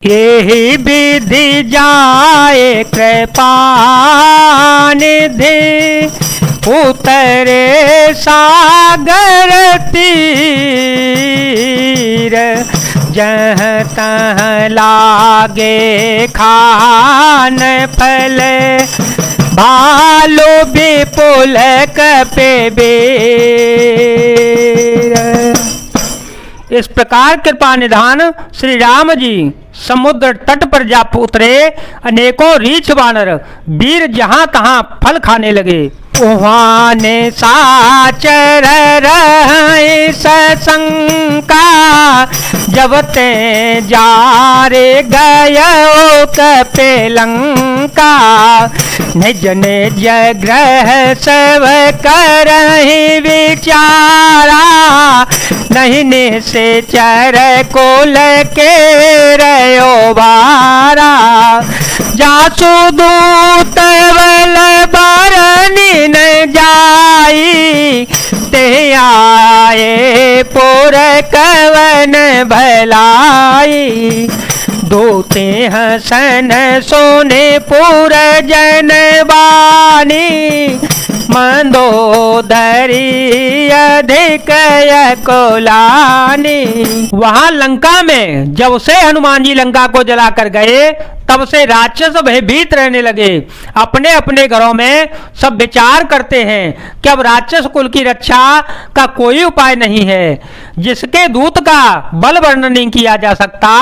यही विधि जाए कृपा निधि उतरे सागर तीर जहाँ तहाँ लागे खान फल भालो विपुल कपे बेर। इस प्रकार कृपा निधान श्री राम जी समुद्र तट पर जा उतरे। अनेकों रीछ वानर वीर जहां तहां फल खाने लगे। वहाँ ने साचर रहे सशंका जब ते जारे गयो कपे लंका। निज निज ग्रह सब करहि विचारा नहीं निश्चर कुल के रयो बारा। जासु दूत बल बरनी न जाई ते आए पुर कवन भलाई। दूते हसन सोने पुर जनवानी मंदोदरी अधिक कुलानी। वहां लंका में जब से हनुमान जी लंका को जलाकर गए तब से राक्षस भयभीत रहने लगे। अपने अपने घरों में सब विचार करते हैं कि अब राक्षस कुल की रक्षा का कोई उपाय नहीं है। जिसके दूत का बल वर्णन नहीं किया जा सकता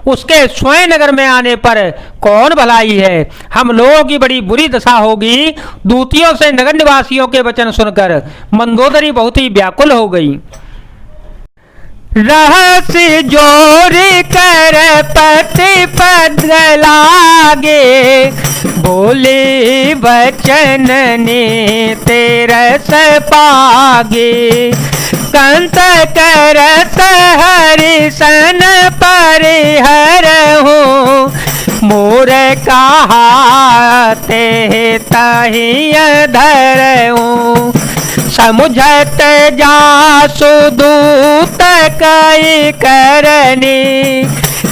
उसके स्वयं नगर में आने पर कौन भलाई है। हम लोगों की बड़ी बुरी दशा होगी। दूतियों से नगर निवासियों के वचन सुनकर मंदोदरी बहुत ही व्याकुल हो गई। रहस्य जोरी कर पति पद लागे बोले वचन ने तेरस पागे। कंत करत हरिसन परिहर हो मोर कहाते तहि धर हूँ। समुझत जासु दूत कई करनी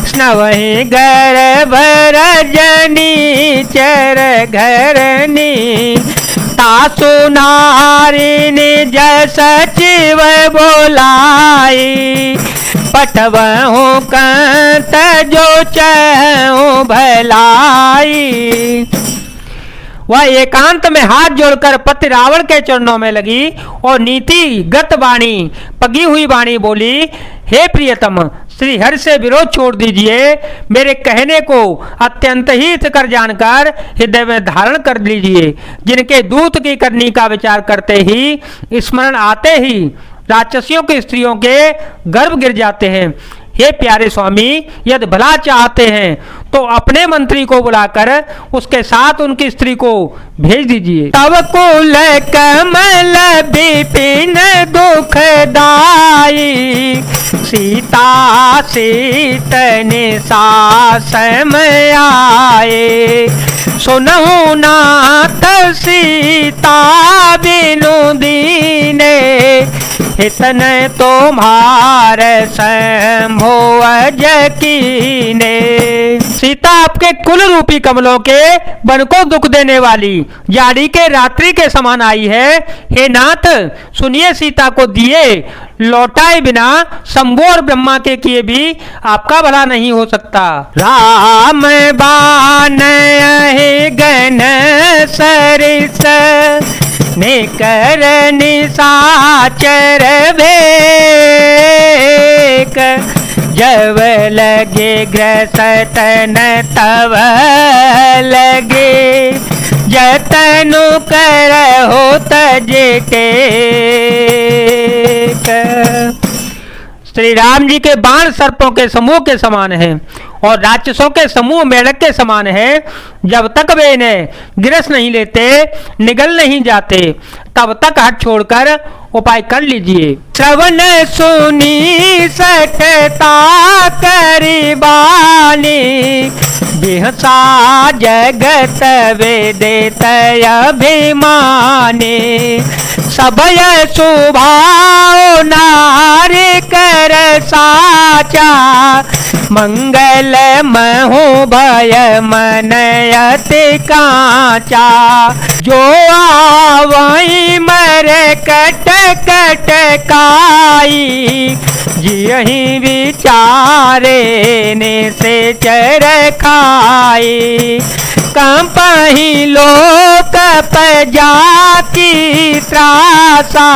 स्नवहि गर्भ रजनी चर घरनी। तासु नारी निज सचिव बोलाई पठवहु कंत जो चहु भलाई। वह एकांत में हाथ जोड़कर पति रावण के चरणों में लगी और नीतिगत वाणी पगी हुई वाणी बोली, हे प्रियतम श्री हरि से विरोध छोड़ दीजिए। मेरे कहने को अत्यंत हित कर जानकर हृदय में धारण कर लीजिए। जिनके दूत की करनी का विचार करते ही स्मरण आते ही राक्षसियों की स्त्रियों के गर्भ गिर जाते हैं। हे प्यारे स्वामी यदि भला चाहते हैं तो अपने मंत्री को बुलाकर उसके साथ उनकी स्त्री को भेज दीजिए। तब कुल कमल विपिन दुखदाई सीता सीतनि सासम आए। सुनहु नाथ सीता बिनु दीने हितन तुम्हार शंभो अजकीने। सीता आपके कुल रूपी कमलों के वन को दुख देने वाली जाड़ी के रात्रि के समान आई है। हे नाथ सुनिए, सीता को दिए लौटाए बिना शंभु और ब्रह्मा के किए भी आपका भला नहीं हो सकता। राम बान गण सरिस निकर निशाचर भेक जब लगे ग्रसतन तब लगे जतनु कर हो तजेटे। श्री राम जी के बाण सर्पों के समूह के समान हैं और राक्षसों के समूह मेढक के समान है। जब तक वे इन्हें गिरस नहीं लेते निगल नहीं जाते तब तक हट छोड़कर उपाय कर लीजिए। श्रवण सुनी सठता करी बानी बिहसा जगत वेदेत अभिमानी। सबय सुभाव नारी कर साचा मंगल महु भय मन अति कांचा, जो आवई मरे कट कट काई, जियहि विचारे ने से चर खाई। कंपहि लोक जाति त्रासा,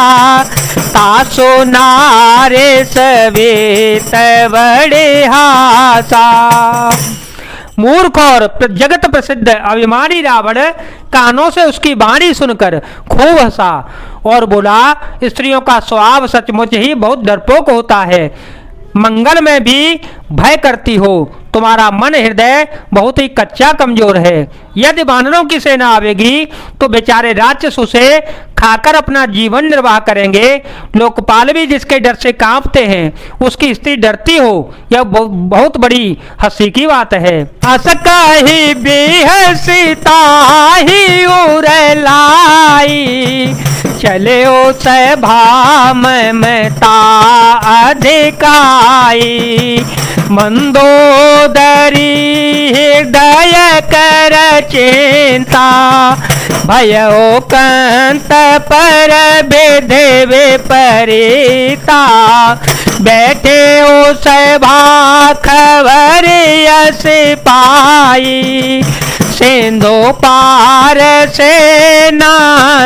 तासो नारे सवेत बड़े हासा। मूर्ख और जगत प्रसिद्ध अभिमानी रावण कानों से उसकी वाणी सुनकर खूब हंसा और बोला, स्त्रियों का स्वभाव सचमुच ही बहुत डरपोक होता है। मंगल में भी भय करती हो, तुम्हारा मन हृदय बहुत ही कच्चा कमजोर है। यदि वानरों की सेना आवेगी तो बेचारे राक्षस उसे खाकर अपना जीवन निर्वाह करेंगे। लोकपाल भी जिसके डर से कांपते हैं, उसकी स्त्री डरती हो, यह बहुत बड़ी हंसी की बात है। असकहि बेहसिता ही उरलाई, चले ओ सभा ममता अधिकाई। मंदोदरी हृदय कर चिंता, भयो कंत पर विधि विपरीता। बैठे ओ सभा खबर यस पाई, सिंधु पार से ना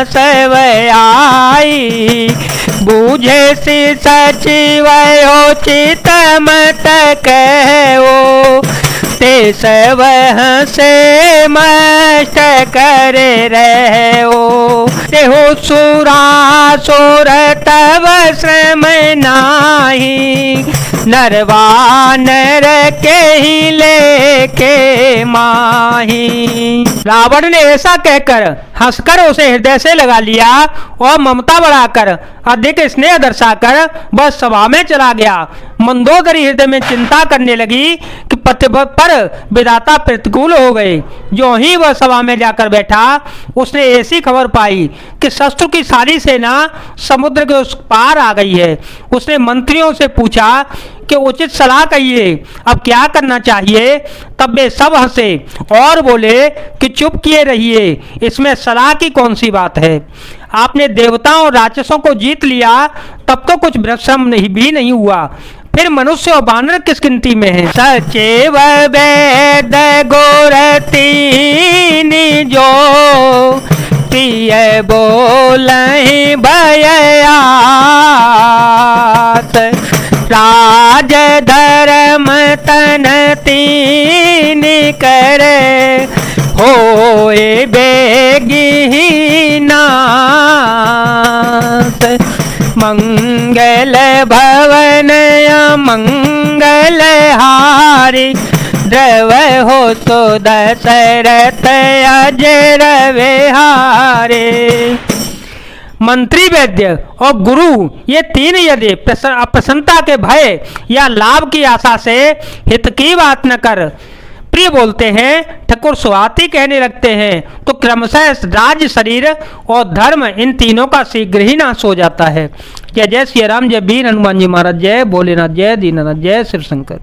सब आई। बूझे सी सचिव चित मत कहो, ते सब से मस्त करे रहो। तेहो सुरासुर तब श्रम नाही, नरवानर के ही लेके माही। रावण ने ऐसा कहकर हंसकर उसे हृदय से लगा लिया और ममता बढ़ाकर अधिक स्नेह दर्शाकर वह सभा में चला गया। मंदोदरी हृदय में चिंता करने लगी कि पति पर विधाता प्रतिकूल हो गए। जो ही वह सभा में जाकर बैठा, उसने ऐसी खबर पाई कि शत्रु की सारी सेना समुद्र के उस पार आ गई है। उसने मंत्रियों से पूछा कि उचित सलाह कहिए, अब क्या करना चाहिए। तब वे सब हंसे और बोले कि चुप किए रहिए, इसमें सलाह की कौन सी बात है। आपने देवताओं और राक्षसों को जीत लिया, तब तो कुछ भ्रम भी नहीं हुआ, फिर मनुष्य और वानर किस गिनती में है। सचेव वेद गोरती जो, प्रिय बोलहि भययात। राज धर्म तन तीन करे, होए बेगी नाथ। मंगल भवन मंगल हारी, द्रव हो तो दशरथ अजर विहारे। मंत्री, वैद्य और गुरु ये तीन यदि प्रसन्नता के भय या लाभ की आशा से हित की बात न कर प्रिय बोलते हैं, ठकुर स्वाति कहने लगते हैं, तो क्रमशः राज, शरीर और धर्म इन तीनों का शीघ्र ही नाश हो जाता है। जय जय श्री राम, जय वीर हनुमान जी महाराज, जय भोलेनाथ, जय दीनानाथ, जय शिव शंकर।